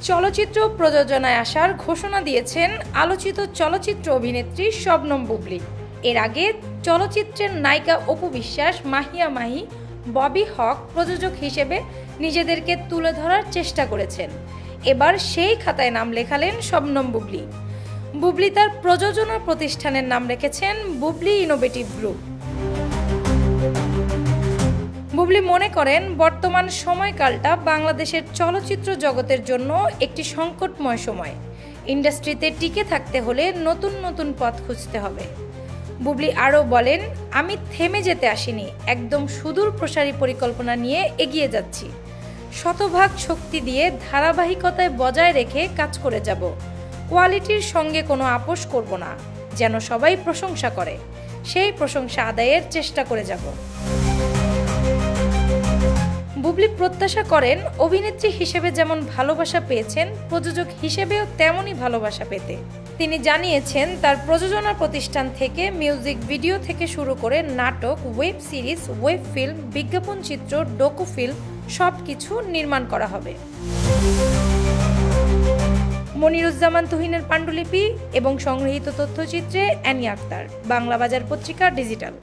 চলচ্চিত্র প্রযোজনায় আসার ঘোষণা দিয়েছেন আলোচিত চলচ্চিত্র অভিনেত্রী শবনম বুবলী। এর আগে চলচ্চিত্রের নায়িকা অপু বিশ্বাস, মাহিয়া মাহি, ববি হক প্রযোজক হিসেবে নিজেদেরকে তুলে ধরার চেষ্টা করেছেন। এবার সেই খাতায় নাম লেখালেন শবনম বুবলী। বুবলী তার প্রযোজনা প্রতিষ্ঠানের নাম রেখেছেন বুবলী ইনোভেটিভ গ্রুপ। বুবলী মনে করেন, বর্তমান সময়কালটা বাংলাদেশের চলচ্চিত্র জগতের জন্য একটি সংকটময় সময়। ইন্ডাস্ট্রিতে টিকে থাকতে হলে নতুন নতুন পথ খুঁজতে হবে। বুবলী আরও বলেন, আমি থেমে যেতে আসিনি, একদম সুদূর প্রসারী পরিকল্পনা নিয়ে এগিয়ে যাচ্ছি। শতভাগ শক্তি দিয়ে ধারাবাহিকতায় বজায় রেখে কাজ করে যাব। কোয়ালিটির সঙ্গে কোনো আপোষ করব না, যেন সবাই প্রশংসা করে সেই প্রশংসা আদায়ের চেষ্টা করে যাব। বুবলী প্রত্যাশা করেন, অভিনেত্রী হিসেবে যেমন ভালোবাসা পেয়েছেন, প্রযোজক হিসেবেও তেমনই ভালোবাসা পেতে। তিনি জানিয়েছেন, তার প্রযোজনা প্রতিষ্ঠান থেকে মিউজিক ভিডিও থেকে শুরু করে নাটক, ওয়েব সিরিজ, ওয়েব ফিল্ম, বিজ্ঞাপন চিত্র, ডকু ফিল্ম সবকিছু নির্মাণ করা হবে। মনিরুজ্জামান তুহিনের পাণ্ডুলিপি এবং সংগৃহীত তথ্যচিত্রে অ্যানি আক্তার, বাংলা বাজার পত্রিকা, ডিজিটাল।